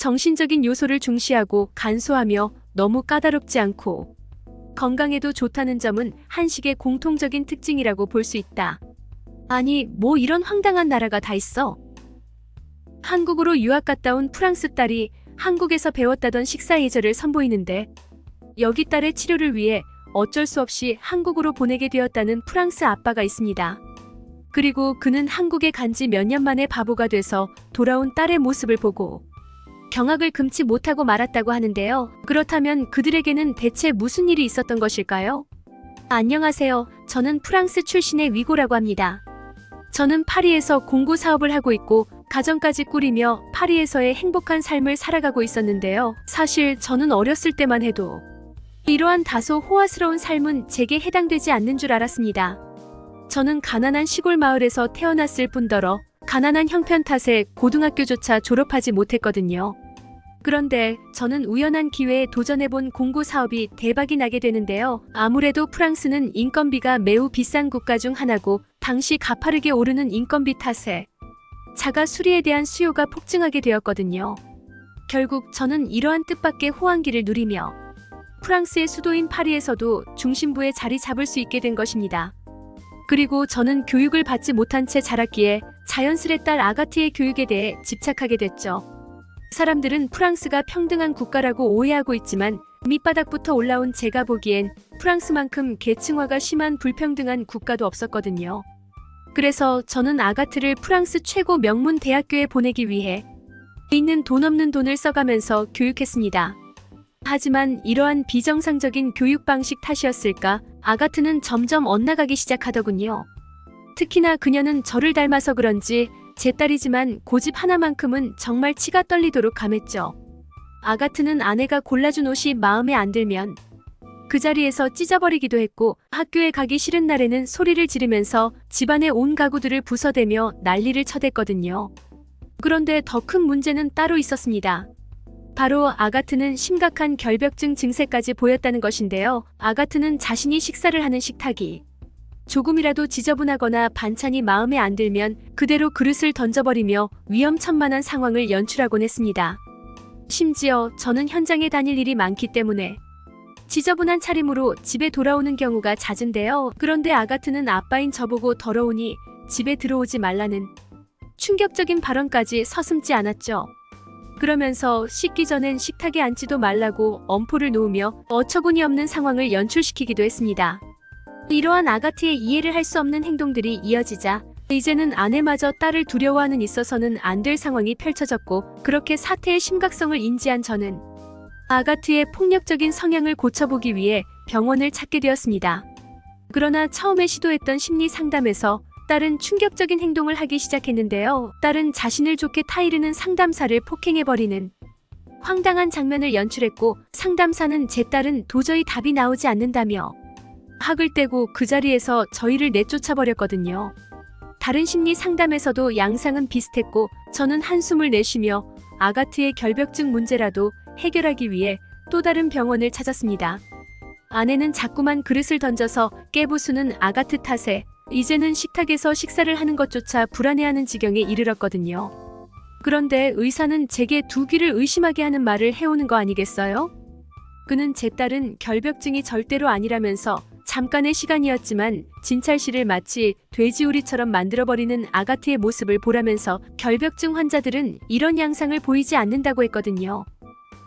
정신적인 요소를 중시하고 간소하며 너무 까다롭지 않고 건강에도 좋다는 점은 한식의 공통적인 특징이라고 볼 수 있다. 아니, 뭐 이런 황당한 나라가 다 있어. 한국으로 유학 갔다 온 프랑스 딸이 한국에서 배웠다던 식사 예절을 선보이는데 여기 딸의 치료를 위해 어쩔 수 없이 한국으로 보내게 되었다는 프랑스 아빠가 있습니다. 그리고 그는 한국에 간 지 몇 년 만에 바보가 돼서 돌아온 딸의 모습을 보고 경악을 금치 못하고 말았다고 하는데요. 그렇다면 그들에게는 대체 무슨 일이 있었던 것일까요? 안녕하세요. 저는 프랑스 출신의 위고라고 합니다. 저는 파리에서 공구 사업을 하고 있고 가정까지 꾸리며 파리에서의 행복한 삶을 살아가고 있었는데요. 사실 저는 어렸을 때만 해도 이러한 다소 호화스러운 삶은 제게 해당되지 않는 줄 알았습니다. 저는 가난한 시골 마을에서 태어났을 뿐더러 가난한 형편 탓에 고등학교조차 졸업하지 못했거든요. 그런데 저는 우연한 기회에 도전해본 공구 사업이 대박이 나게 되는데요. 아무래도 프랑스는 인건비가 매우 비싼 국가 중 하나고 당시 가파르게 오르는 인건비 탓에 자가 수리에 대한 수요가 폭증하게 되었거든요. 결국 저는 이러한 뜻밖의 호황기를 누리며 프랑스의 수도인 파리에서도 중심부에 자리 잡을 수 있게 된 것입니다. 그리고 저는 교육을 받지 못한 채 자랐기에 자연스레 딸 아가트의 교육에 대해 집착하게 됐죠. 사람들은 프랑스가 평등한 국가라고 오해하고 있지만 밑바닥부터 올라온 제가 보기엔 프랑스만큼 계층화가 심한 불평등한 국가도 없었거든요. 그래서 저는 아가트를 프랑스 최고 명문 대학교에 보내기 위해 있는 돈 없는 돈을 써가면서 교육했습니다. 하지만 이러한 비정상적인 교육 방식 탓이었을까 아가트는 점점 엇나가기 시작하더군요. 특히나 그녀는 저를 닮아서 그런지 제 딸이지만 고집 하나만큼은 정말 치가 떨리도록 감했죠. 아가트는 아내가 골라준 옷이 마음에 안 들면 그 자리에서 찢어버리기도 했고 학교에 가기 싫은 날에는 소리를 지르면서 집안의 온 가구들을 부숴대며 난리를 쳐댔거든요. 그런데 더 큰 문제는 따로 있었습니다. 바로 아가트는 심각한 결벽증 증세까지 보였다는 것인데요. 아가트는 자신이 식사를 하는 식탁이 조금이라도 지저분하거나 반찬이 마음에 안 들면 그대로 그릇을 던져버리며 위험천만한 상황을 연출하곤 했습니다. 심지어 저는 현장에 다닐 일이 많기 때문에 지저분한 차림으로 집에 돌아오는 경우가 잦은데요. 그런데 아가트는 아빠인 저보고 더러우니 집에 들어오지 말라는 충격적인 발언까지 서슴지 않았죠. 그러면서 씻기 전엔 식탁에 앉지도 말라고 엄포를 놓으며 어처구니 없는 상황을 연출시키기도 했습니다. 이러한 아가트의 이해를 할 수 없는 행동들이 이어지자 이제는 아내마저 딸을 두려워하는 있어서는 안 될 상황이 펼쳐졌고 그렇게 사태의 심각성을 인지한 저는 아가트의 폭력적인 성향을 고쳐보기 위해 병원을 찾게 되었습니다. 그러나 처음에 시도했던 심리 상담에서 딸은 충격적인 행동을 하기 시작했는데요. 딸은 자신을 좋게 타이르는 상담사를 폭행해버리는 황당한 장면을 연출했고 상담사는 제 딸은 도저히 답이 나오지 않는다며 학을 떼고 그 자리에서 저희를 내쫓아버렸거든요. 다른 심리 상담에서도 양상은 비슷했고 저는 한숨을 내쉬며 아가트의 결벽증 문제라도 해결하기 위해 또 다른 병원을 찾았습니다. 아내는 자꾸만 그릇을 던져서 깨부수는 아가트 탓에 이제는 식탁에서 식사를 하는 것조차 불안해하는 지경에 이르렀거든요. 그런데 의사는 제게 두 귀를 의심하게 하는 말을 해오는 거 아니겠어요? 그는 제 딸은 결벽증이 절대로 아니라면서 잠깐의 시간이었지만 진찰실을 마치 돼지우리처럼 만들어버리는 아가트의 모습을 보라면서 결벽증 환자들은 이런 양상을 보이지 않는다고 했거든요.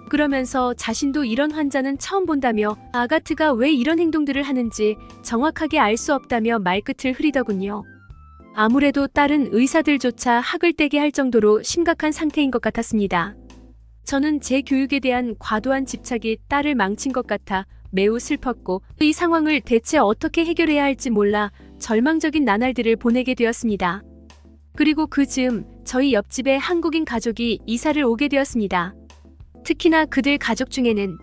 그러면서 자신도 이런 환자는 처음 본다며 아가트가 왜 이런 행동들을 하는지 정확하게 알 수 없다며 말끝을 흐리더군요. 아무래도 딸은 의사들조차 학을 떼게 할 정도로 심각한 상태인 것 같았습니다. 저는 제 교육에 대한 과도한 집착이 딸을 망친 것 같아 매우 슬펐고 이 상황을 대체 어떻게 해결해야 할지 몰라 절망적인 나날들을 보내게 되었습니다. 그리고 그 즈음 저희 옆집에 한국인 가족이 이사를 오게 되었습니다. 특히나 그들 가족 중에는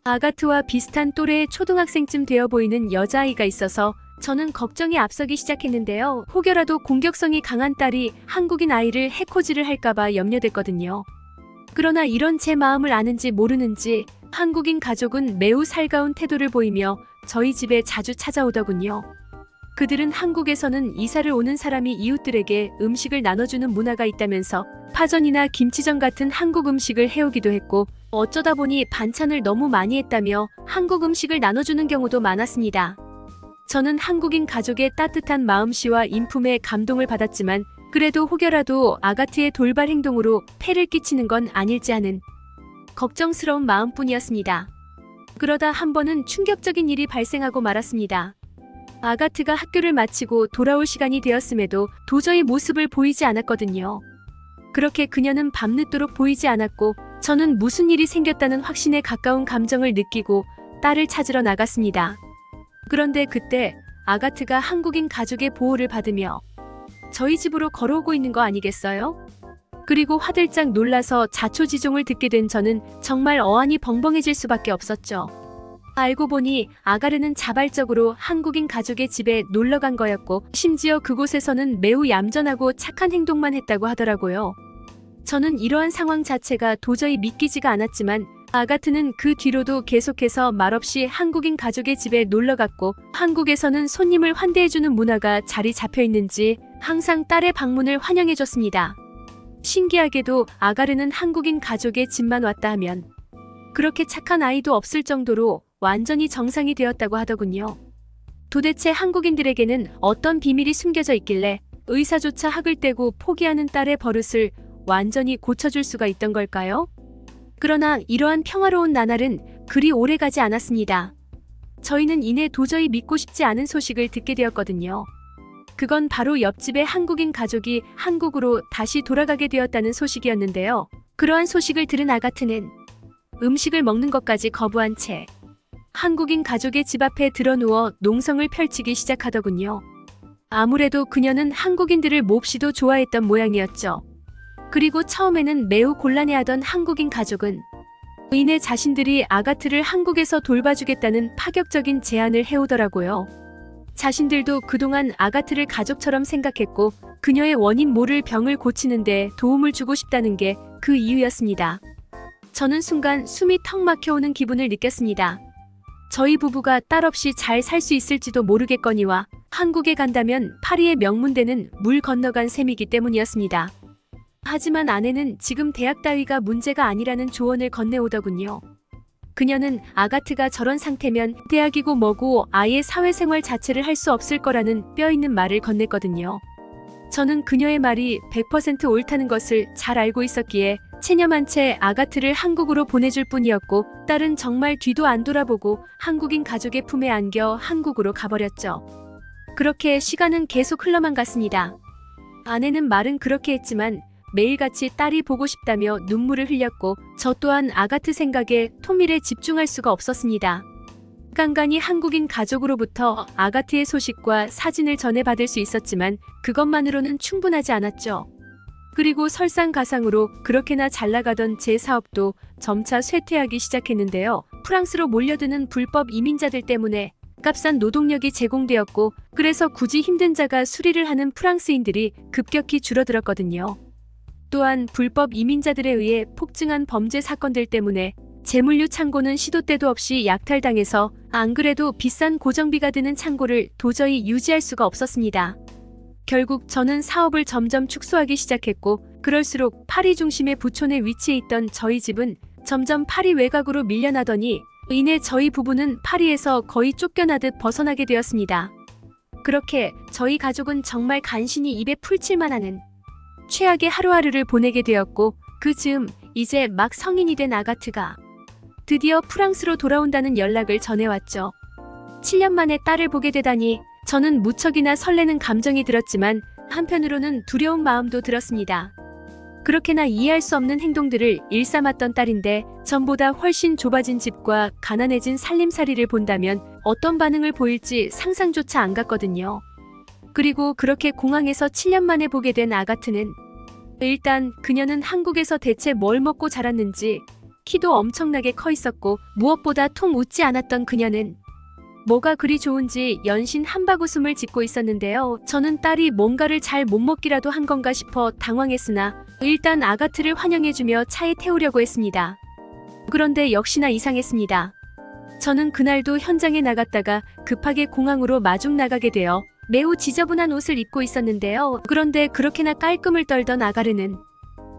아가트와 비슷한 또래의 초등학생쯤 되어 보이는 여자아이가 있어서 저는 걱정이 앞서기 시작했는데요. 혹여라도 공격성이 강한 딸이 한국인 아이를 해코지를 할까봐 염려됐거든요. 그러나 이런 제 마음을 아는지 모르는지 한국인 가족은 매우 살가운 태도를 보이며 저희 집에 자주 찾아오더군요. 그들은 한국에서는 이사를 오는 사람이 이웃들에게 음식을 나눠주는 문화가 있다면서 파전이나 김치전 같은 한국 음식을 해오기도 했고, 어쩌다 보니 반찬을 너무 많이 했다며 한국 음식을 나눠주는 경우도 많았습니다. 저는 한국인 가족의 따뜻한 마음씨와 인품에 감동을 받았지만, 그래도 혹여라도 아가트의 돌발 행동으로 폐를 끼치는 건 아닐지 하는 걱정스러운 마음뿐이었습니다. 그러다 한 번은 충격적인 일이 발생하고 말았습니다. 아가트가 학교를 마치고 돌아올 시간이 되었음에도 도저히 모습을 보이지 않았거든요. 그렇게 그녀는 밤늦도록 보이지 않았고, 저는 무슨 일이 생겼다는 확신에 가까운 감정을 느끼고 딸을 찾으러 나갔습니다. 그런데 그때 아가트가 한국인 가족의 보호를 받으며 저희 집으로 걸어오고 있는 거 아니겠어요? 그리고 화들짝 놀라서 자초지종을 듣게 된 저는 정말 어안이 벙벙해질 수밖에 없었죠. 알고 보니 아가르는 자발적으로 한국인 가족의 집에 놀러 간 거였고, 심지어 그곳에서는 매우 얌전하고 착한 행동만 했다고 하더라고요. 저는 이러한 상황 자체가 도저히 믿기지가 않았지만, 아가트는 그 뒤로도 계속해서 말없이 한국인 가족의 집에 놀러 갔고, 한국에서는 손님을 환대해주는 문화가 자리 잡혀 있는지 항상 딸의 방문을 환영해줬습니다. 신기하게도 아가르는 한국인 가족의 집만 왔다 하면 그렇게 착한 아이도 없을 정도로 완전히 정상이 되었다고 하더군요. 도대체 한국인들에게는 어떤 비밀이 숨겨져 있길래 의사조차 학을 떼고 포기하는 딸의 버릇을 완전히 고쳐줄 수가 있던 걸까요? 그러나 이러한 평화로운 나날은 그리 오래 가지 않았습니다. 저희는 이내 도저히 믿고 싶지 않은 소식을 듣게 되었거든요. 그건 바로 옆집의 한국인 가족이 한국으로 다시 돌아가게 되었다는 소식이었는데요. 그러한 소식을 들은 아가트는 음식을 먹는 것까지 거부한 채 한국인 가족의 집 앞에 드러누워 농성을 펼치기 시작하더군요. 아무래도 그녀는 한국인들을 몹시도 좋아했던 모양이었죠. 그리고 처음에는 매우 곤란해하던 한국인 가족은 이내 자신들이 아가트를 한국에서 돌봐주겠다는 파격적인 제안을 해오더라고요. 자신들도 그동안 아가트를 가족처럼 생각했고, 그녀의 원인 모를 병을 고치는데 도움을 주고 싶다는 게 그 이유였습니다. 저는 순간 숨이 턱 막혀오는 기분을 느꼈습니다. 저희 부부가 딸 없이 잘 살 수 있을지도 모르겠거니와 한국에 간다면 파리의 명문대는 물 건너간 셈이기 때문이었습니다. 하지만 아내는 지금 대학 따위가 문제가 아니라는 조언을 건네오더군요. 그녀는 아가트가 저런 상태면 대학이고 뭐고 아예 사회생활 자체를 할 수 없을 거라는 뼈있는 말을 건넸거든요. 저는 그녀의 말이 100% 옳다는 것을 잘 알고 있었기에 체념한 채 아가트를 한국으로 보내줄 뿐이었고, 딸은 정말 뒤도 안 돌아보고 한국인 가족의 품에 안겨 한국으로 가버렸죠. 그렇게 시간은 계속 흘러만 갔습니다. 아내는 말은 그렇게 했지만 매일같이 딸이 보고 싶다며 눈물을 흘렸고, 저 또한 아가트 생각에 통일에 집중할 수가 없었습니다. 간간히 한국인 가족으로부터 아가트의 소식과 사진을 전해받을 수 있었지만 그것만으로는 충분하지 않았죠. 그리고 설상가상으로 그렇게나 잘 나가던 제 사업도 점차 쇠퇴하기 시작했는데요. 프랑스로 몰려드는 불법 이민자들 때문에 값싼 노동력이 제공되었고, 그래서 굳이 힘든 자가 수리를 하는 프랑스인들이 급격히 줄어들었거든요. 또한 불법 이민자들에 의해 폭증한 범죄 사건들 때문에 재물류 창고는 시도 때도 없이 약탈당해서 안 그래도 비싼 고정비가 드는 창고를 도저히 유지할 수가 없었습니다. 결국 저는 사업을 점점 축소하기 시작했고, 그럴수록 파리 중심의 부촌에 위치해 있던 저희 집은 점점 파리 외곽으로 밀려나더니 이내 저희 부부는 파리에서 거의 쫓겨나듯 벗어나게 되었습니다. 그렇게 저희 가족은 정말 간신히 입에 풀칠만 하는 최악의 하루하루를 보내게 되었고, 그 즈음 이제 막 성인이 된 아가트가 드디어 프랑스로 돌아온다는 연락을 전해왔죠. 7년 만에 딸을 보게 되다니 저는 무척이나 설레는 감정이 들었지만 한편으로는 두려운 마음도 들었습니다. 그렇게나 이해할 수 없는 행동들을 일삼았던 딸인데 전보다 훨씬 좁아진 집과 가난해진 살림살이를 본다면 어떤 반응을 보일지 상상조차 안 갔거든요. 그리고 그렇게 공항에서 7년 만에 보게 된 아가트는 일단 그녀는 한국에서 대체 뭘 먹고 자랐는지 키도 엄청나게 커 있었고, 무엇보다 통 웃지 않았던 그녀는 뭐가 그리 좋은지 연신 한바구음을 짓고 있었는데요. 저는 딸이 뭔가를 잘 못 먹기라도 한 건가 싶어 당황했으나 일단 아가트를 환영해주며 차에 태우려고 했습니다. 그런데 역시나 이상했습니다. 저는 그날도 현장에 나갔다가 급하게 공항으로 마중 나가게 되어 매우 지저분한 옷을 입고 있었는데요. 그런데 그렇게나 깔끔을 떨던 아가르는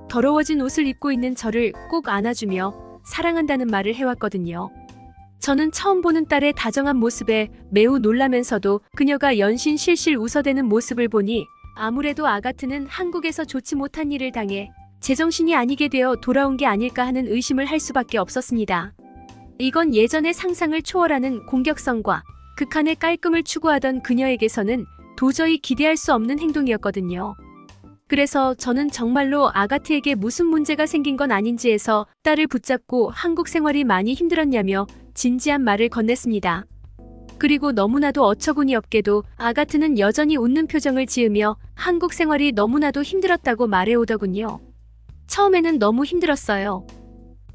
더러워진 옷을 입고 있는 저를 꼭 안아주며 사랑한다는 말을 해왔거든요. 저는 처음 보는 딸의 다정한 모습에 매우 놀라면서도 그녀가 연신 실실 웃어대는 모습을 보니 아무래도 아가트는 한국에서 좋지 못한 일을 당해 제정신이 아니게 되어 돌아온 게 아닐까 하는 의심을 할 수밖에 없었습니다. 이건 예전의 상상을 초월하는 공격성과 극한의 깔끔을 추구하던 그녀에게서는 도저히 기대할 수 없는 행동이었거든요. 그래서 저는 정말로 아가트에게 무슨 문제가 생긴 건 아닌지 해서 딸을 붙잡고 한국 생활이 많이 힘들었냐며 진지한 말을 건넸습니다. 그리고 너무나도 어처구니 없게도 아가트는 여전히 웃는 표정을 지으며 한국 생활이 너무나도 힘들었다고 말해오더군요. 처음에는 너무 힘들었어요.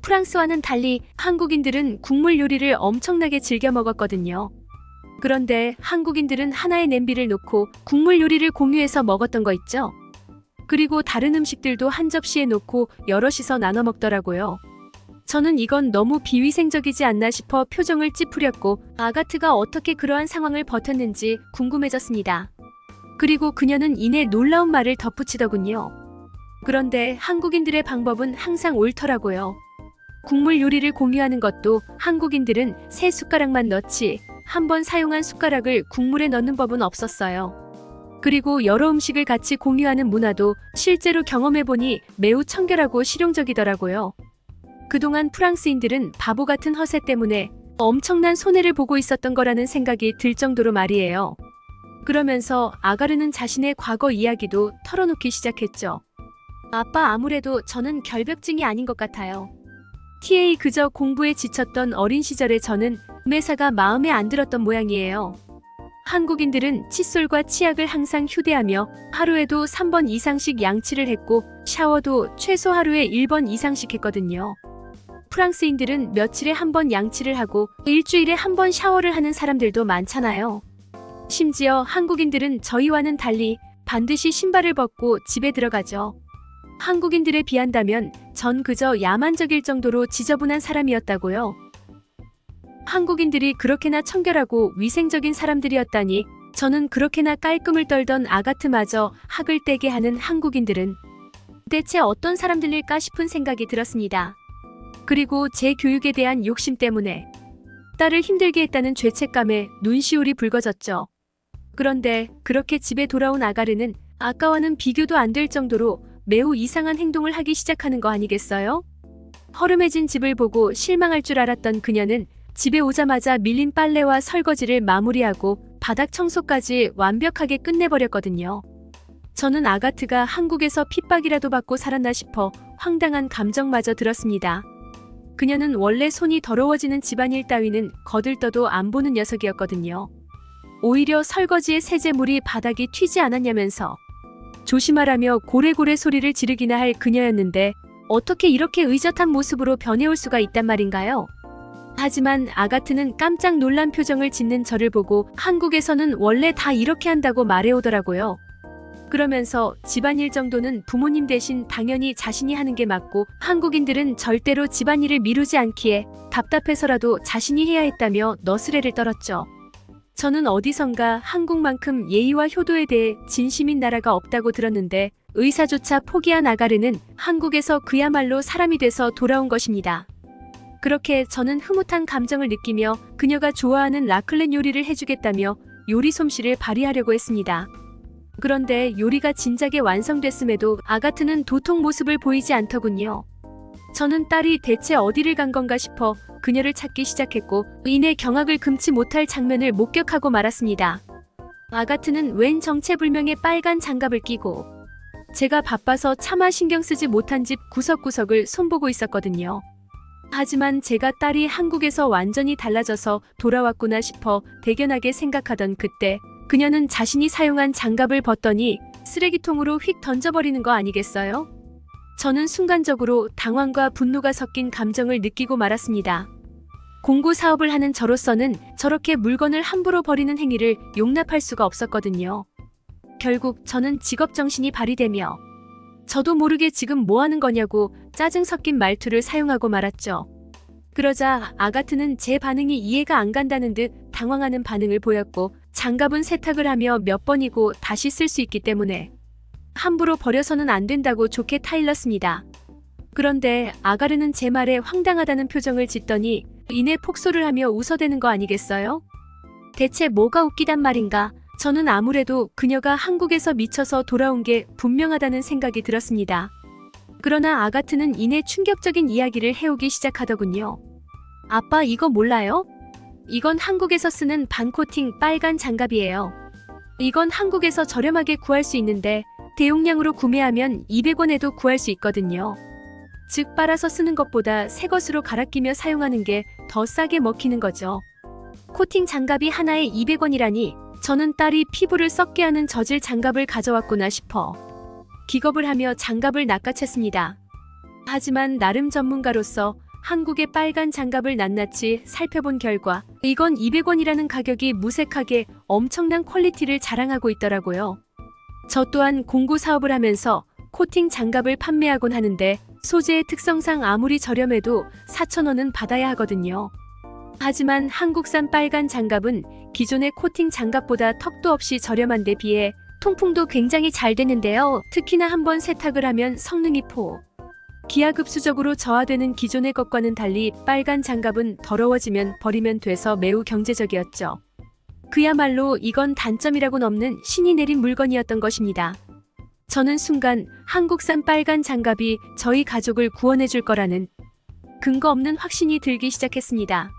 프랑스와는 달리 한국인들은 국물 요리를 엄청나게 즐겨 먹었거든요. 그런데 한국인들은 하나의 냄비를 놓고 국물 요리를 공유해서 먹었던 거 있죠? 그리고 다른 음식들도 한 접시에 놓고 여럿이서 나눠 먹더라고요. 저는 이건 너무 비위생적이지 않나 싶어 표정을 찌푸렸고 아가트가 어떻게 그러한 상황을 버텼는지 궁금해졌습니다. 그리고 그녀는 이내 놀라운 말을 덧붙이더군요. 그런데 한국인들의 방법은 항상 옳더라고요. 국물 요리를 공유하는 것도 한국인들은 3숟가락만 넣지 한 번 사용한 숟가락을 국물에 넣는 법은 없었어요. 그리고 여러 음식을 같이 공유하는 문화도 실제로 경험해보니 매우 청결하고 실용적이더라고요. 그동안 프랑스인들은 바보 같은 허세 때문에 엄청난 손해를 보고 있었던 거라는 생각이 들 정도로 말이에요. 그러면서 아가르는 자신의 과거 이야기도 털어놓기 시작했죠. 아빠, 아무래도 저는 결벽증이 아닌 것 같아요. 그저 공부에 지쳤던 어린 시절에 저는 매사가 마음에 안 들었던 모양이에요. 한국인들은 칫솔과 치약을 항상 휴대하며 하루에도 3번 이상씩 양치를 했고 샤워도 최소 하루에 1번 이상씩 했거든요. 프랑스인들은 며칠에 한 번 양치를 하고 일주일에 한 번 샤워를 하는 사람들도 많잖아요. 심지어 한국인들은 저희와는 달리 반드시 신발을 벗고 집에 들어가죠. 한국인들에 비한다면 전 그저 야만적일 정도로 지저분한 사람이었다고요. 한국인들이 그렇게나 청결하고 위생적인 사람들이었다니 저는 그렇게나 깔끔을 떨던 아가트마저 학을 떼게 하는 한국인들은 대체 어떤 사람들일까 싶은 생각이 들었습니다. 그리고 제 교육에 대한 욕심 때문에 딸을 힘들게 했다는 죄책감에 눈시울이 붉어졌죠. 그런데 그렇게 집에 돌아온 아가르는 아까와는 비교도 안 될 정도로 매우 이상한 행동을 하기 시작하는 거 아니겠어요? 허름해진 집을 보고 실망할 줄 알았던 그녀는 집에 오자마자 밀린 빨래와 설거지를 마무리하고 바닥 청소까지 완벽하게 끝내버렸거든요. 저는 아가트가 한국에서 핍박이라도 받고 살았나 싶어 황당한 감정마저 들었습니다. 그녀는 원래 손이 더러워지는 집안일 따위는 거들떠도 안 보는 녀석이었거든요. 오히려 설거지의 세제물이 바닥이 튀지 않았냐면서 조심하라며 고래고래 소리를 지르기나 할 그녀였는데 어떻게 이렇게 의젓한 모습으로 변해올 수가 있단 말인가요? 하지만 아가트는 깜짝 놀란 표정을 짓는 저를 보고 한국에서는 원래 다 이렇게 한다고 말해오더라고요. 그러면서 집안일 정도는 부모님 대신 당연히 자신이 하는 게 맞고 한국인들은 절대로 집안일을 미루지 않기에 답답해서라도 자신이 해야 했다며 너스레를 떨었죠. 저는 어디선가 한국만큼 예의와 효도에 대해 진심인 나라가 없다고 들었는데 의사조차 포기한 아가르는 한국에서 그야말로 사람이 돼서 돌아온 것입니다. 그렇게 저는 흐뭇한 감정을 느끼며 그녀가 좋아하는 라클렛 요리를 해주겠다며 요리 솜씨를 발휘하려고 했습니다. 그런데 요리가 진작에 완성됐음에도 아가트는 도통 모습을 보이지 않더군요. 저는 딸이 대체 어디를 간 건가 싶어 그녀를 찾기 시작했고 이내 경악을 금치 못할 장면을 목격하고 말았습니다. 아가트는 웬 정체불명의 빨간 장갑을 끼고 제가 바빠서 차마 신경 쓰지 못한 집 구석구석을 손보고 있었거든요. 하지만 제가 딸이 한국에서 완전히 달라져서 돌아왔구나 싶어 대견하게 생각하던 그때 그녀는 자신이 사용한 장갑을 벗더니 쓰레기통으로 휙 던져버리는 거 아니겠어요? 저는 순간적으로 당황과 분노가 섞인 감정을 느끼고 말았습니다. 공구 사업을 하는 저로서는 저렇게 물건을 함부로 버리는 행위를 용납할 수가 없었거든요. 결국 저는 직업정신이 발휘되며 저도 모르게 지금 뭐 하는 거냐고 짜증 섞인 말투를 사용하고 말았죠. 그러자 아가트는 제 반응이 이해가 안 간다는 듯 당황하는 반응을 보였고 장갑은 세탁을 하며 몇 번이고 다시 쓸 수 있기 때문에 함부로 버려서는 안 된다고 좋게 타일렀습니다. 그런데 아가르는 제 말에 황당하다는 표정을 짓더니 이내 폭소를 하며 웃어대는 거 아니겠어요? 대체 뭐가 웃기단 말인가? 저는 아무래도 그녀가 한국에서 미쳐서 돌아온 게 분명하다는 생각이 들었습니다. 그러나 아가트는 이내 충격적인 이야기를 해오기 시작하더군요. 아빠 이거 몰라요? 이건 한국에서 쓰는 반코팅 빨간 장갑이에요. 이건 한국에서 저렴하게 구할 수 있는데 대용량으로 구매하면 200원에도 구할 수 있거든요. 즉 빨아서 쓰는 것보다 새 것으로 갈아 끼며 사용하는 게 더 싸게 먹히는 거죠. 코팅 장갑이 하나에 200원이라니 저는 딸이 피부를 썩게 하는 저질 장갑을 가져왔구나 싶어 기겁을 하며 장갑을 낚아챘습니다. 하지만 나름 전문가로서 한국의 빨간 장갑을 낱낱이 살펴본 결과 이건 200원이라는 가격이 무색하게 엄청난 퀄리티를 자랑하고 있더라고요. 저 또한 공구 사업을 하면서 코팅 장갑을 판매하곤 하는데 소재의 특성상 아무리 저렴해도 4,000원은 받아야 하거든요. 하지만 한국산 빨간 장갑은 기존의 코팅 장갑보다 턱도 없이 저렴한 데 비해 통풍도 굉장히 잘 되는데요. 특히나 한번 세탁을 하면 성능이 기하급수적으로 저하되는 기존의 것과는 달리 빨간 장갑은 더러워지면 버리면 돼서 매우 경제적이었죠. 그야말로 이건 단점이라고는 없는 신이 내린 물건이었던 것입니다. 저는 순간 한국산 빨간 장갑이 저희 가족을 구원해 줄 거라는 근거 없는 확신이 들기 시작했습니다.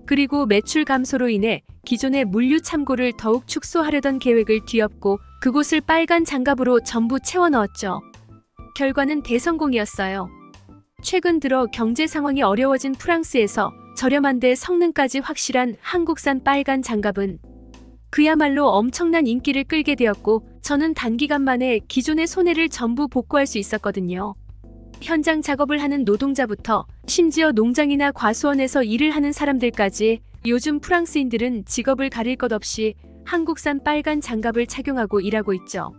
그리고 매출 감소로 인해 기존의 물류 참고를 더욱 축소하려던 계획을 뒤엎고 그곳을 빨간 장갑으로 전부 채워 넣었죠. 결과는 대성공이었어요. 최근 들어 경제 상황이 어려워진 프랑스에서 저렴한데 성능까지 확실한 한국산 빨간 장갑은 그야말로 엄청난 인기를 끌게 되었고 저는 단기간 만에 기존의 손해를 전부 복구할 수 있었거든요. 현장 작업을 하는 노동자부터 심지어 농장이나 과수원에서 일을 하는 사람들까지 요즘 프랑스인들은 직업을 가릴 것 없이 한국산 빨간 장갑을 착용하고 일하고 있죠.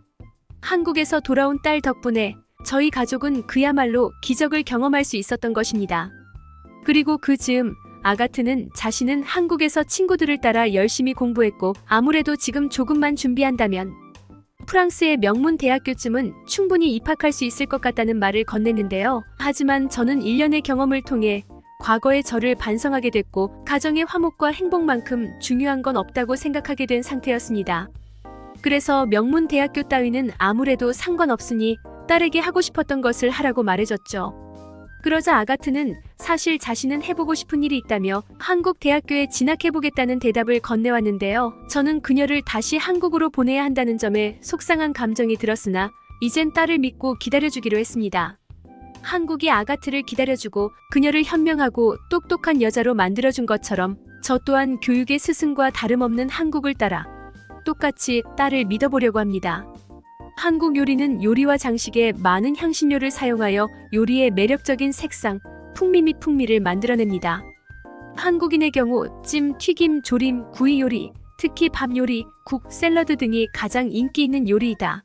한국에서 돌아온 딸 덕분에 저희 가족은 그야말로 기적을 경험할 수 있었던 것입니다. 그리고 그 즈음 아가트는 자신은 한국에서 친구들을 따라 열심히 공부했고 아무래도 지금 조금만 준비한다면 프랑스의 명문 대학교쯤은 충분히 입학할 수 있을 것 같다는 말을 건넸는데요. 하지만 저는 1년의 경험을 통해 과거의 저를 반성하게 됐고 가정의 화목과 행복만큼 중요한 건 없다고 생각하게 된 상태였습니다. 그래서 명문 대학교 따위는 아무래도 상관없으니 딸에게 하고 싶었던 것을 하라고 말해줬죠. 그러자 아가트는 사실 자신은 해보고 싶은 일이 있다며 한국 대학교에 진학해보겠다는 대답을 건네왔는데요. 저는 그녀를 다시 한국으로 보내야 한다는 점에 속상한 감정이 들었으나 이젠 딸을 믿고 기다려주기로 했습니다. 한국이 아가트를 기다려주고 그녀를 현명하고 똑똑한 여자로 만들어준 것처럼 저 또한 교육의 스승과 다름없는 한국을 따라 똑같이 딸을 믿어보려고 합니다. 한국 요리는 요리와 장식에 많은 향신료를 사용하여 요리의 매력적인 색상, 풍미 및 풍미를 만들어냅니다. 한국인의 경우 찜, 튀김, 조림, 구이 요리, 특히 밥 요리, 국, 샐러드 등이 가장 인기 있는 요리이다.